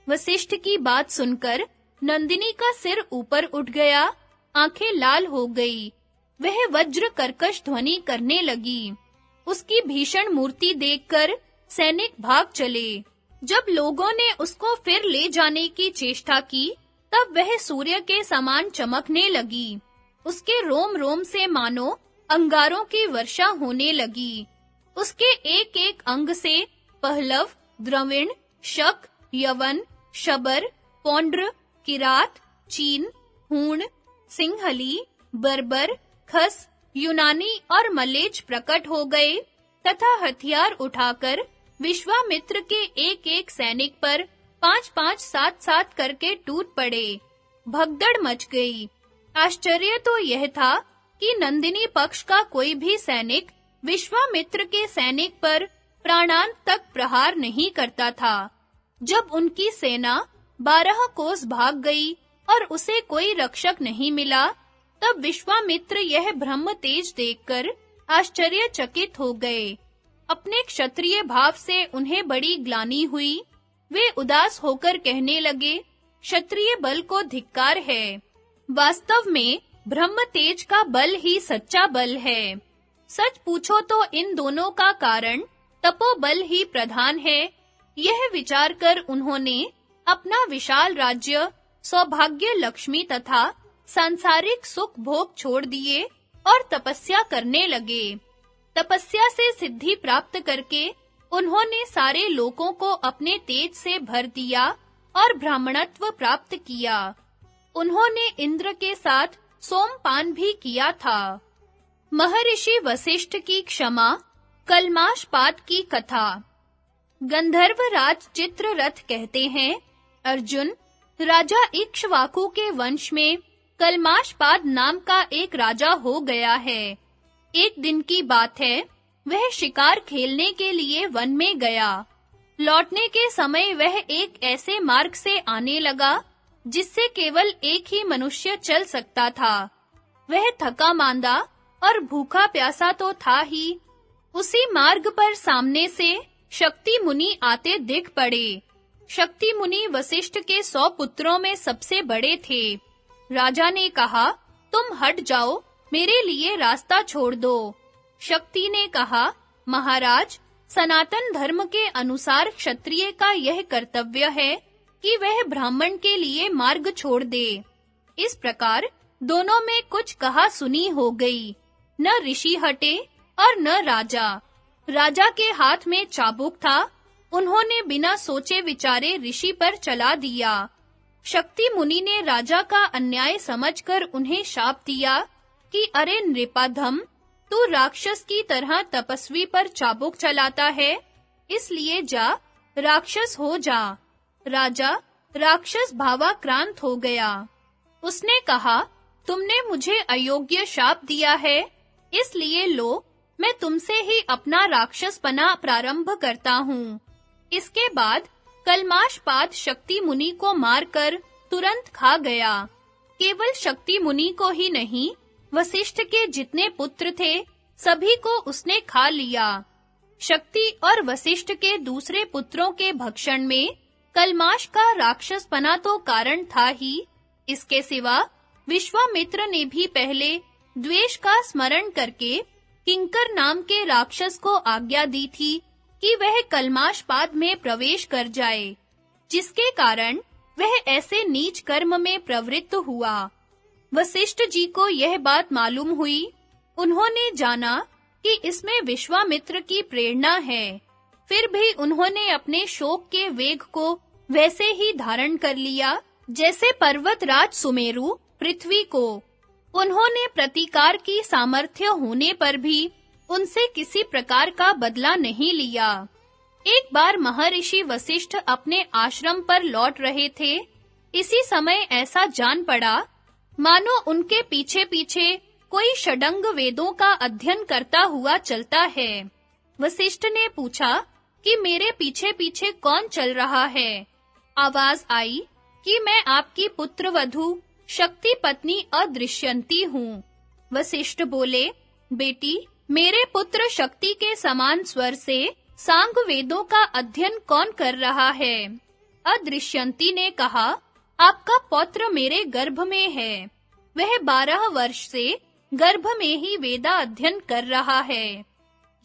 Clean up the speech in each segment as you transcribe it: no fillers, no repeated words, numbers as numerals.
वशिष्ठ की बात सुनकर नंदिनी का सिर ऊपर उठ गया, आंखें लाल हो गई। वह वज्र कर्कश ध्वनि करने लगी। उसकी भीषण मूर्ति देखकर सैनिक भाग चले। जब लोगों ने उसको फिर ले जाने की चेष्टा की, तब वह सूर्य के समान चमकने लगी। उसके रोम-रोम से मानो अंगारों की वर्षा होने लगी। उसके एक-एक अंग से पहलव, द्रविण, शक, यवन, शबर, पौंड्र, किरात, चीन, हूण, सिंहली, बर्बर, खस, यूनानी और मलेच्छ प्रकट हो गए तथा हथियार उठाकर विश्वामित्र के एक-एक सैनिक पर 5-5, 7-7 करके टूट पड़े। भगदड़ मच गई। आश्चर्य तो यह था कि नंदिनी पक्ष का कोई भी सैनिक विश्वामित्र के सैनिक पर प्राणांत तक प्रहार नहीं करता था। जब उनकी सेना 12 कोस भाग गई और उसे कोई रक्षक नहीं मिला, तब विश्वामित्र यह ब्रह्म तेज देखकर आश्चर्यचकित हो गए। अपने क्षत्रिय भाव से उन्हें बड़ी ग्लानि हुई। वे उदास होकर कहने लगे, क्षत्रिय बल को धिक्कार है। वास्तव में ब्रह्म तेज का बल ही सच्चा बल है। सच पूछो तो इन दोनों का कारण तपोबल ही प्रधान है। यह विचार कर उन्होंने अपना विशाल राज्य, सौभाग्य, लक्ष्मी तथा सांसारिक सुख भोग छोड़ दिए और तपस्या करने लगे। तपस्या से सिद्धि प्राप्त करके उन्होंने सारे लोकों को अपने तेज से भर दिया और ब्राह्मणत्व प्राप्त किया। उन्होंने इंद्र के साथ सोमपान भी किया था। महर्षि वशिष्ठ की क्षमा, कल्माशपाद की कथा। गंधर्वराज चित्ररथ कहते हैं, अर्जुन, राजा इक्ष्वाकु के वंश में कल्माशपाद नाम का एक राजा हो गया है। एक दिन की बात है, वह शिकार खेलने के लिए वन में गया। लौटने के समय वह एक ऐसे मार्ग से आने लगा जिससे केवल एक ही मनुष्य चल सकता था। वह थका मांदा और भूखा प्यासा तो था ही। उसी मार्ग पर सामने से शक्ति मुनि आते दिख पड़े। शक्ति मुनि वशिष्ठ के 100 पुत्रों में सबसे बड़े थे। राजा ने कहा, तुम हट जाओ, मेरे लिए रास्ता छोड़ दो। शक्ति ने कहा, महाराज, सनातन धर्म के अनुसार क्षत्रिय का यह कर्तव्य है कि वह ब्राह्मण के लिए मार्ग छोड़ दे। इस प्रकार दोनों में कुछ कहा सुनी हो गई। न ऋषि हटे और न राजा। राजा के हाथ में चाबुक था। उन्होंने बिना सोचे विचारे ऋषि पर चला दिया। शक्ति मुनि ने राजा का अन्याय समझकर उन्हें शाप दिया कि अरे नृपाधम, तू राक्षस की तरह तपस्वी पर चाबुक चलाता है, इसलिए जा, राक्षस हो जा। राजा राक्षस भावाक्रांत हो गया। उसने कहा, तुमने मुझे अयोग्य शाप दिया है, इसलिए लो, मैं तुमसे ही अपना राक्षसपना प्रारंभ करता हूँ। इसके बाद कल्माशपाद शक्ति मुनि को मारकर तुरंत खा गया। केवल शक्ति मुनि को ही नहीं, वशिष्ठ के जितने पुत्र थे, सभी को उसने खा लिया। शक्ति और वशिष्ठ के दूसरे पुत्रों के भक्षण में कल्माश का राक्षसपना तो कारण था ही। इसके सिवा विश्वामित्र ने भी पहले द्वेष का स्मरण करके किंकर नाम के राक्षस को आज्ञा दी थी कि वह कल्माशपाद में प्रवेश कर जाए, जिसके कारण वह ऐसे नीच कर्म में प्रवृत्त हुआ। वशिष्ठ जी को यह बात मालूम हुई। उन्होंने जाना कि इसमें विश्वामित्र की प्रेरणा है। फिर भी उन्होंने अपने शोक के वेग को वैसे ही धारण कर लिया जैसे पर्वतराज सुमेरु पृथ्वी को। उन्होंने प्रतिकार की सामर्थ्य होने पर भी उनसे किसी प्रकार का बदला नहीं लिया। एक बार महर्षि वशिष्ठ अपने आश्रम पर लौट रहे थे। इसी समय ऐसा जान पड़ा मानो उनके पीछे-पीछे कोई षडंग वेदों का अध्ययन करता हुआ चलता है। वशिष्ठ ने पूछा कि मेरे पीछे-पीछे कौन चल रहा है? आवाज आई कि मैं आपकी पुत्रवधू शक्ति पत्नी अदृश्यंती हूँ। वशिष्ठ बोले, बेटी, मेरे पुत्र शक्ति के समान स्वर से सांग वेदों का अध्ययन कौन कर रहा है? अदृश्यंती ने कहा, आपका पौत्र मेरे गर्भ में है। वह 12 वर्ष से गर्भ में ही वेदा अध्ययन कर रहा है।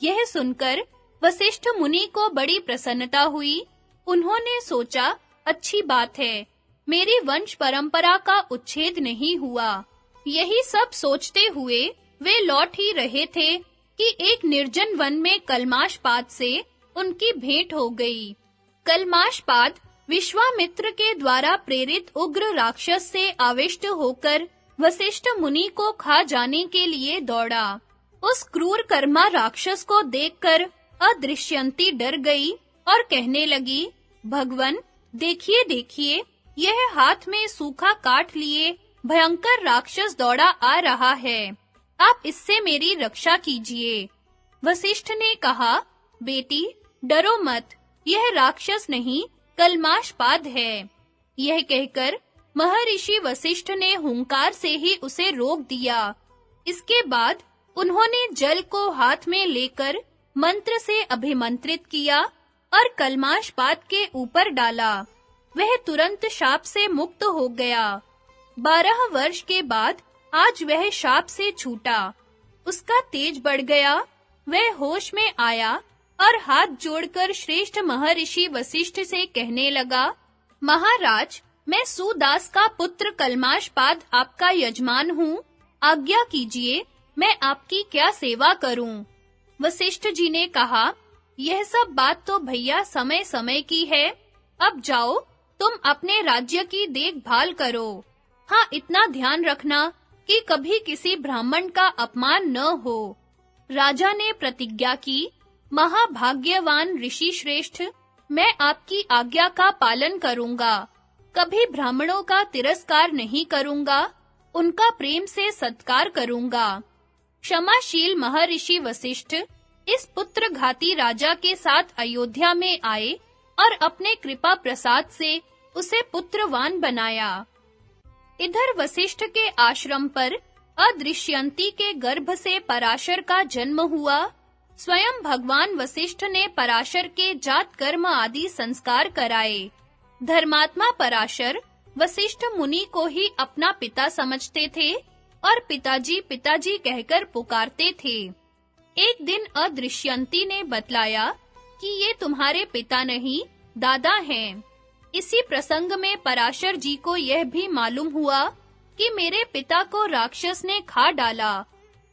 यह सुनकर वशिष्ठ मुनि को बड़ी प्रसन्नता हुई। उन्होंने सोचा, अच्छी बात है, मेरी वंश परंपरा का उच्छेद नहीं हुआ। यही सब सोचते हुए वे लौट ही रहे थे कि एक निर्जन वन में कलमाशपाद से उनकी भेंट हो गई। कलमाशपाद विश्वामित्र के द्वारा प्रेरित उग्र राक्षस से आविष्ट होकर वशिष्ठ मुनि को खा जाने के लिए दौड़ा। उस क्रूर कर्मा राक्षस को देखकर अदृश्यंती डर गई और कहने लगी, भगवन, देखिए देखिए, यह हाथ में सूखा काट लिए भयंकर राक्षस दौड़ा आ रहा है। आप इससे मेरी रक्षा कीजिए। वशिष्ठ ने कहा, बेटी, डरो मत, यह राक्षस नहीं, कलमाशपाद है। यह कहकर महर्षि वशिष्ठ ने हुंकार से ही उसे रोक दिया। इसके बाद उन्होंने जल को हाथ में लेकर मंत्र से अभिमंत्रित किया और कलमाशपाद के ऊपर डाला। वह तुरंत शाप से मुक्त हो गया। 12 वर्ष के बाद आज वह शाप से छूटा। उसका तेज बढ़ गया। वह होश में आया और हाथ जोड़कर श्रेष्ठ महर्षि वशिष्ठ से कहने लगा, महाराज, मैं सुदास का पुत्र कलमाशपाद आपका यजमान हूँ। आज्ञा कीजिए, मैं आपकी क्या सेवा करूँ? वशिष्ठ जी ने कहा, यह सब बात तो भैया समय-समय की है। अब जाओ, तुम अपने राज्य की देखभाल करो। हाँ, इतना ध्यान रखना कि कभी किसी ब्राह्मण का अपमान न हो। राजा ने प्रतिज्ञा की, महाभाग्यवान ऋषि श्रेष्ठ, मैं आपकी आज्ञा का पालन करूंगा। कभी ब्राह्मणों का तिरस्कार नहीं करूंगा, उनका प्रेम से सत्कार करूंगा। क्षमाशील महर्षि वशिष्ठ इस पुत्रघाती राजा के साथ अयोध्या में आए और अपने कृपा प्रसाद से उसे पुत्रवान बनाया। इधर वशिष्ठ के आश्रम पर अदृश्यंती के गर्भ से पराशर का जन्म हुआ। स्वयं भगवान वशिष्ठ ने पराशर के जात कर्म आदि संस्कार कराए। धर्मात्मा पराशर वशिष्ठ मुनि को ही अपना पिता समझते थे और पिताजी पिताजी कहकर पुकारते थे। एक दिन अदृश्यंती ने बतलाया कि ये तुम्हारे पिता नहीं, दादा हैं। इसी प्रसंग में पराशर जी को यह भी मालूम हुआ कि मेरे पिता को राक्षस ने खा डाला।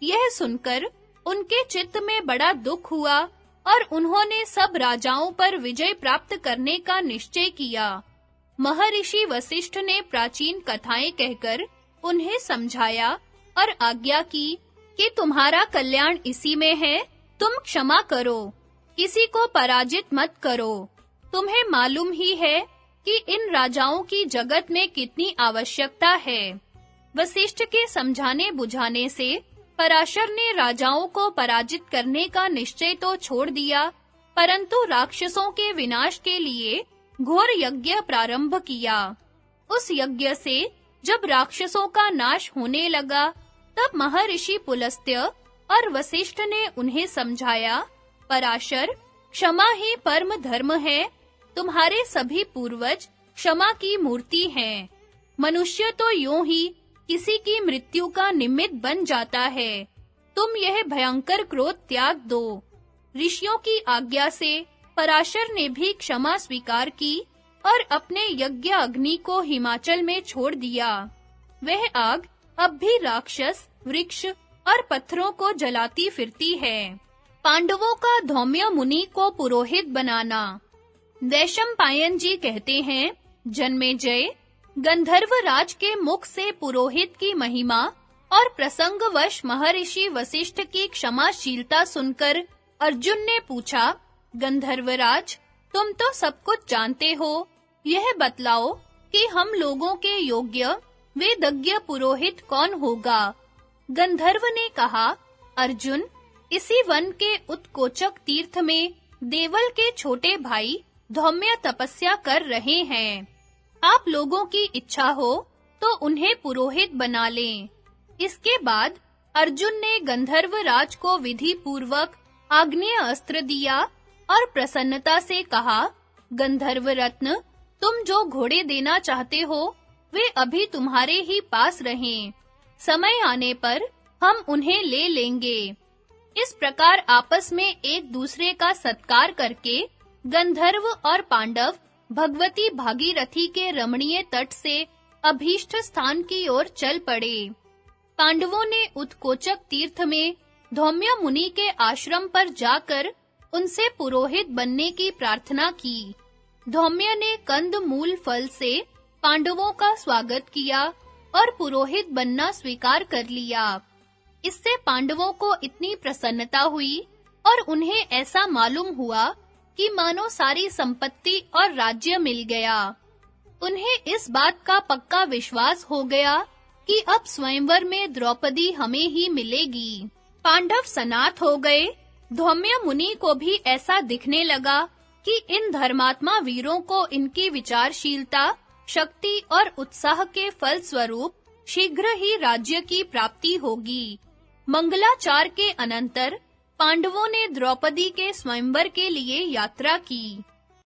यह सुनकर उनके चित्त में बड़ा दुख हुआ और उन्होंने सब राजाओं पर विजय प्राप्त करने का निश्चय किया। महर्षि वशिष्ठ ने प्राचीन कथाएं कहकर उन्हें समझाया और आज्ञा की कि तुम्हारा कल्याण इसी में है, तुम क्षमा करो, किसी को पराजित मत करो। तुम्हें मालूम ही है कि इन राजाओं की जगत में कितनी आवश्यकता है। वशिष्ठ के समझाने बुझाने से पराशर ने राजाओं को पराजित करने का निश्चय तो छोड़ दिया, परंतु राक्षसों के विनाश के लिए घोर यज्ञ प्रारंभ किया। उस यज्ञ से जब राक्षसों का नाश होने लगा, तब महर्षि पुलस्त्य और वशिष्ठ ने उन्हें समझाया, पराशर, क्षमा ही परम धर्म है। तुम्हारे सभी पूर्वज क्षमा की मूर्ति हैं। मनुष्य तो यूं ही किसी की मृत्यु का निमित्त बन जाता है। तुम यह भयंकर क्रोध त्याग दो। ऋषियों की आज्ञा से पराशर ने भी क्षमा स्वीकार की और अपने यज्ञ अग्नि को हिमाचल में छोड़ दिया। वह आग अब भी राक्षस, वृक्ष और पत्थरों को जलाती फिरती है। पांडवों का धौम्य मुनि को पुरोहित बनाना। वैशंपायन जी कहते हैं, जन्मेजय, गंधर्वराज के मुख से पुरोहित की महिमा और प्रसंगवश महर्षि वशिष्ठ की क्षमाशीलता सुनकर अर्जुन ने पूछा, गंधर्वराज, तुम तो सब कुछ जानते हो, यह बतलाओ कि हम लोगों के योग्य वेदज्ञ पुरोहित कौन होगा? गंधर्व ने कहा, अर्जुन, इसी वन के उत्कोचक तीर्थ में देवल के छोटे भाई धौम्य तपस्या कर रहे हैं। आप लोगों की इच्छा हो तो उन्हें पुरोहित बना लें। इसके बाद अर्जुन ने गंधर्वराज को विधि पूर्वक आग्नेय अस्त्र दिया और प्रसन्नता से कहा, गंधर्व रत्न, तुम जो घोड़े देना चाहते हो वे अभी तुम्हारे ही पास रहें। समय आने पर हम उन्हें ले लेंगे। इस प्रकार आपस में एक दूसरे का सत्कार करके गंधर्व और पांडव भगवती भागीरथी के रमणीय तट से अभीष्ट स्थान की ओर चल पड़े। पांडवों ने उत्कोचक तीर्थ में धौम्य मुनि के आश्रम पर जाकर उनसे पुरोहित बनने की प्रार्थना की। धौम्य ने कंद मूल फल से पांडवों का स्वागत किया और पुरोहित बनना स्वीकार कर लिया। इससे पांडवों को इतनी प्रसन्नता हुई और उन्हें ऐसा मालूम हुआ कि मानो सारी संपत्ति और राज्य मिल गया। उन्हें इस बात का पक्का विश्वास हो गया कि अब स्वयंवर में द्रौपदी हमें ही मिलेगी। पांडव सनाथ हो गए। धौम्य मुनि को भी ऐसा दिखने लगा कि इन धर्मात्मा वीरों को इनकी विचारशीलता, शक्ति और उत्साह के फल स्वरूप शीघ्र ही राज्य की प्राप्ति होगी। मंगलाचार के अनंतर पांडवों ने द्रौपदी के स्वयंवर के लिए यात्रा की।